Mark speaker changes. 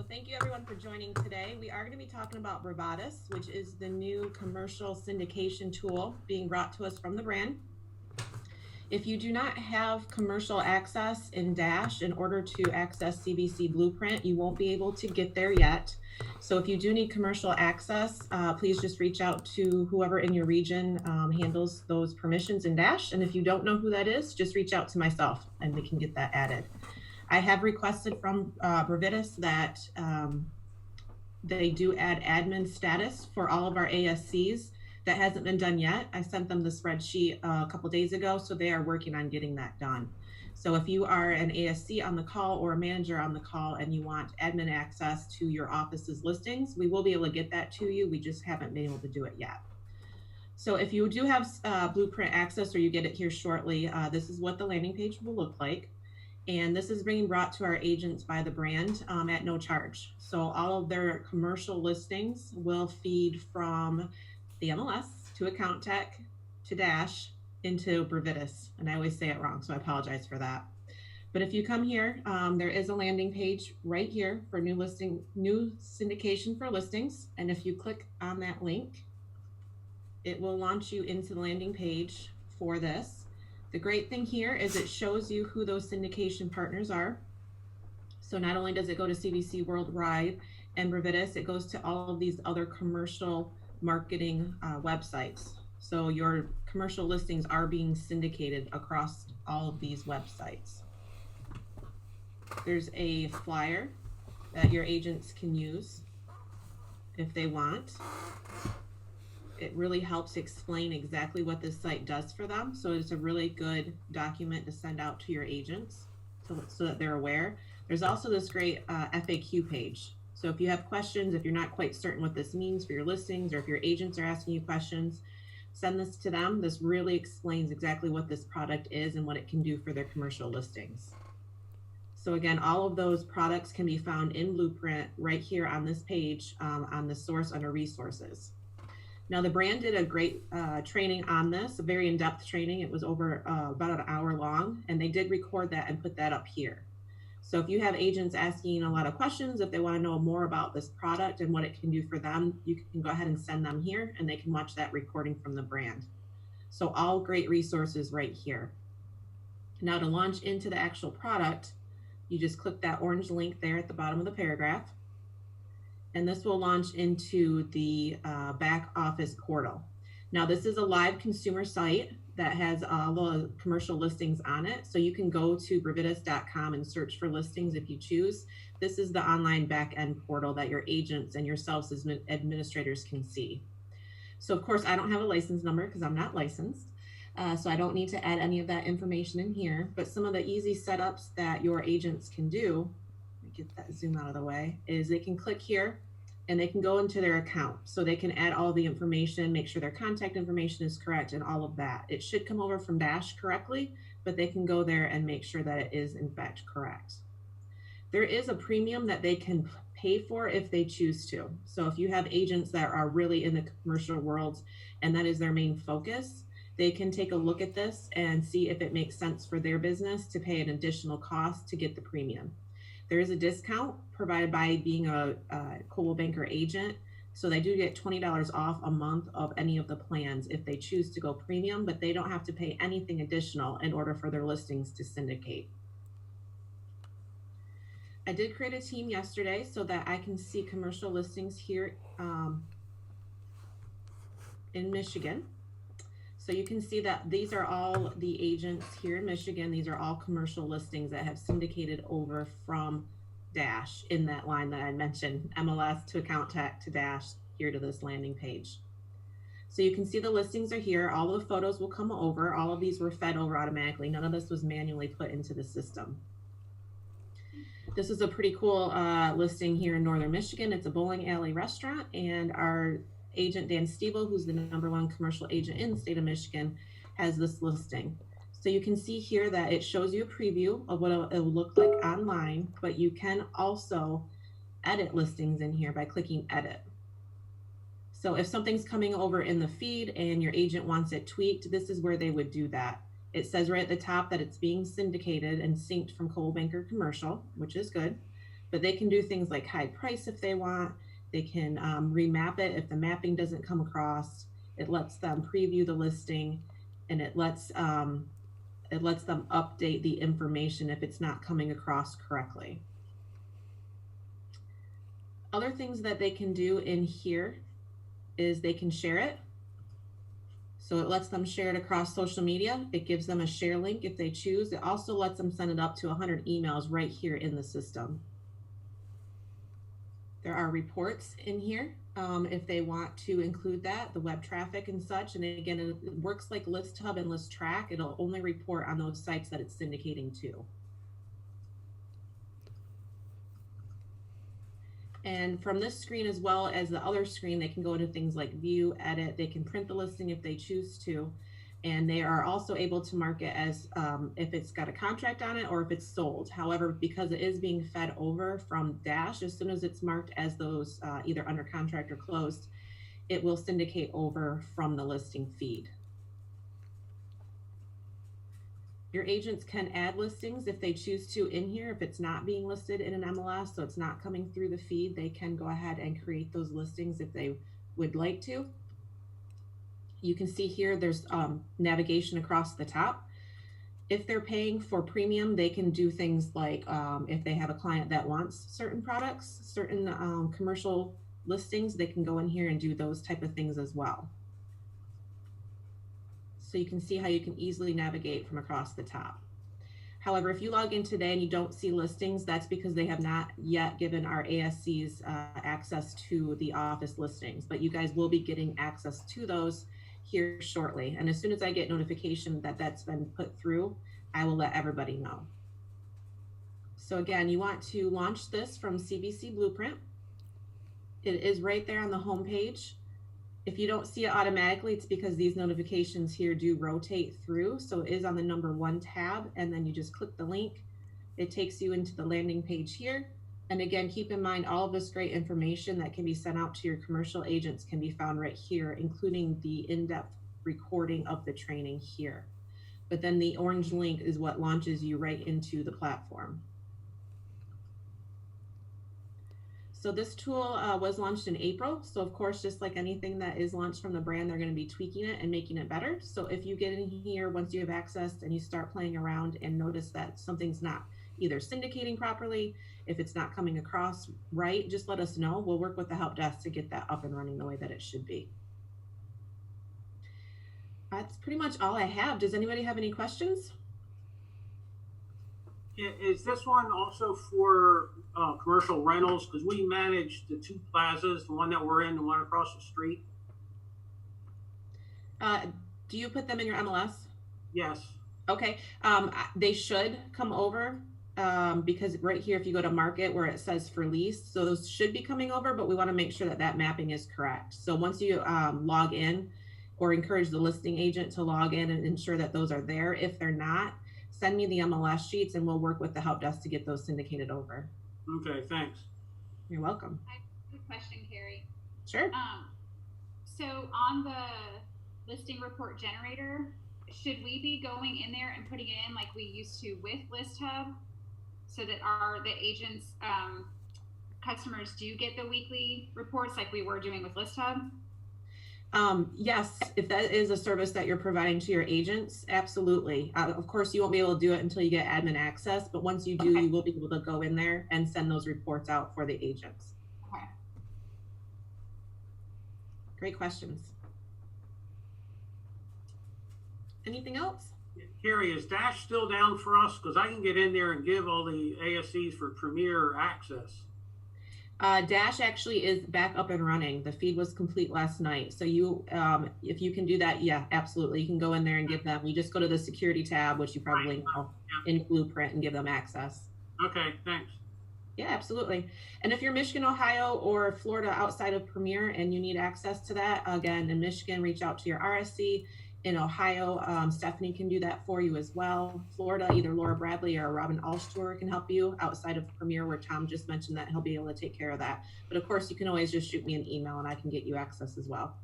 Speaker 1: Thank you everyone for joining today. We are going to be talking about Brevitas, which is the new commercial syndication tool being brought to us from the brand. If you do not have commercial access in Dash in order to access CBC Blueprint, you won't be able to get there yet. So if you do need commercial access, please just reach out to whoever in your region handles those permissions in Dash. And if you don't know who that is, just reach out to myself and we can get that added. I have requested from Brevitas that they do add admin status for all of our ASCs. That hasn't been done yet. I sent them the spreadsheet a couple days ago, so they are working on getting that done. So if you are an ASC on the call or a manager on the call and you want admin access to your office's listings, we will be able to get that to you. We just haven't been able to do it yet. So if you do have Blueprint access or you get it here shortly, this is what the landing page will look like. And this is being brought to our agents by the brand at no charge. So all of their commercial listings will feed from the MLS to Account Tech to Dash into Brevitas. And I always say it wrong, so I apologize for that. But if you come here, there is a landing page right here for new syndication for listings. And if you click on that link, it will launch you into the landing page for this. The great thing here is it shows you who those syndication partners are. So not only does it go to CBC Worldwide and Brevitas, it goes to all of these other commercial marketing websites. So your commercial listings are being syndicated across all of these websites. There's a flyer that your agents can use if they want. It really helps explain exactly what this site does for them. So it's a really good document to send out to your agents so that they're aware. There's also this great FAQ page. So if you have questions, if you're not quite certain what this means for your listings, or if your agents are asking you questions, send this to them. This really explains exactly what this product is and what it can do for their commercial listings. So again, all of those products can be found in Blueprint right here on this page on the source under resources. Now the brand did a great training on this, a very in-depth training. It was over about an hour long, and they did record that and put that up here. So if you have agents asking a lot of questions, if they want to know more about this product and what it can do for them, you can go ahead and send them here and they can watch that recording from the brand. So all great resources right here. Now to launch into the actual product, you just click that orange link there at the bottom of the paragraph. And this will launch into the back office portal. Now this is a live consumer site that has all the commercial listings on it. So you can go to brevitas.com and search for listings if you choose. This is the online back end portal that your agents and yourselves as administrators can see. So of course I don't have a license number because I'm not licensed. So I don't need to add any of that information in here, but some of the easy setups that your agents can do, let me get that zoom out of the way, is they can click here and they can go into their account. So they can add all the information, make sure their contact information is correct and all of that. It should come over from Dash correctly, but they can go there and make sure that it is in fact correct. There is a premium that they can pay for if they choose to. So if you have agents that are really in the commercial world and that is their main focus, they can take a look at this and see if it makes sense for their business to pay an additional cost to get the premium. There is a discount provided by being a Coldwell Banker agent. So they do get $20 off a month of any of the plans if they choose to go premium, but they don't have to pay anything additional in order for their listings to syndicate. I did create a team yesterday so that I can see commercial listings here in Michigan. So you can see that these are all the agents here in Michigan. These are all commercial listings that have syndicated over from Dash in that line that I mentioned, MLS to Account Tech to Dash here to this landing page. So you can see the listings are here. All the photos will come over. All of these were fed over automatically. None of this was manually put into the system. This is a pretty cool listing here in Northern Michigan. It's a bowling alley restaurant, and our agent Dan Stiebel, who's the #1 commercial agent in the state of Michigan, has this listing. So you can see here that it shows you a preview of what it will look like online, but you can also edit listings in here by clicking edit. So if something's coming over in the feed and your agent wants it tweaked, this is where they would do that. It says right at the top that it's being syndicated and synced from Coldwell Banker Commercial, which is good. But they can do things like hide price if they want. They can remap it if the mapping doesn't come across. It lets them preview the listing, and it lets them update the information if it's not coming across correctly. Other things that they can do in here is they can share it. So it lets them share it across social media. It gives them a share link if they choose. It also lets them send it up to 100 emails right here in the system. There are reports in here if they want to include that, the web traffic and such. And again, it works like List Hub and List Track. It'll only report on those sites that it's syndicating to. And from this screen, as well as the other screen, they can go into things like view, edit. They can print the listing if they choose to. And they are also able to mark it as if it's got a contract on it or if it's sold. However, because it is being fed over from Dash, as soon as it's marked as those either under contract or closed, it will syndicate over from the listing feed. Your agents can add listings if they choose to in here. If it's not being listed in an MLS, so it's not coming through the feed, they can go ahead and create those listings if they would like to. You can see here there's navigation across the top. If they're paying for premium, they can do things like if they have a client that wants certain products, certain commercial listings, they can go in here and do those type of things as well. So you can see how you can easily navigate from across the top. However, if you log in today and you don't see listings, that's because they have not yet given our ASCs access to the office listings, but you guys will be getting access to those here shortly. And as soon as I get notification that that's been put through, I will let everybody know. So again, you want to launch this from CVC Blueprint. It is right there on the home page. If you don't see it automatically, it's because these notifications here do rotate through. So it is on the number 1 tab, and then you just click the link. It takes you into the landing page here. And again, keep in mind, all of this great information that can be sent out to your commercial agents can be found right here, including the in-depth recording of the training here. But then the orange link is what launches you right into the platform. So this tool was launched in April. So of course, just like anything that is launched from the brand, they're going to be tweaking it and making it better. So if you get in here, once you have access and you start playing around and notice that something's not either syndicating properly, if it's not coming across right, just let us know. We'll work with the help desk to get that up and running the way that it should be. That's pretty much all I have. Does anybody have any questions?
Speaker 2: Is this one also for commercial rentals? Because we manage the 2 plazas, the one that we're in, the one across the street.
Speaker 1: Do you put them in your MLS?
Speaker 2: Yes.
Speaker 1: Okay. They should come over because right here, if you go to market where it says for lease, so those should be coming over, but we want to make sure that that mapping is correct. So once you log in, or encourage the listing agent to log in and ensure that those are there. If they're not, send me the MLS sheets and we'll work with the help desk to get those syndicated over.
Speaker 2: Okay, thanks.
Speaker 1: You're welcome.
Speaker 3: I have a question, Carrie.
Speaker 1: Sure.
Speaker 3: So on the listing report generator, should we be going in there and putting it in like we used to with List Hub, so that the agents customers do get the weekly reports like we were doing with List Hub?
Speaker 1: Yes, if that is a service that you're providing to your agents, absolutely. Of course, you won't be able to do it until you get admin access, but once you do, you will be able to go in there and send those reports out for the agents.
Speaker 3: Okay.
Speaker 1: Great questions. Anything else?
Speaker 2: Carrie, is Dash still down for us? Because I can get in there and give all the ASCs for Premier access.
Speaker 1: Dash actually is back up and running. The feed was complete last night. So you, if you can do that, yeah, absolutely. You can go in there and give them, you just go to the security tab, which you probably know, in Blueprint, and give them access.
Speaker 2: Okay, thanks.
Speaker 1: Yeah, absolutely. And if you're Michigan, Ohio, or Florida outside of Premier and you need access to that, again, in Michigan, reach out to your RSC. In Ohio, Stephanie can do that for you as well. Florida, either Laura Bradley or Robin Alstor can help you outside of Premier, where Tom just mentioned that he'll be able to take care of that. But of course, you can always just shoot me an email and I can get you access as well.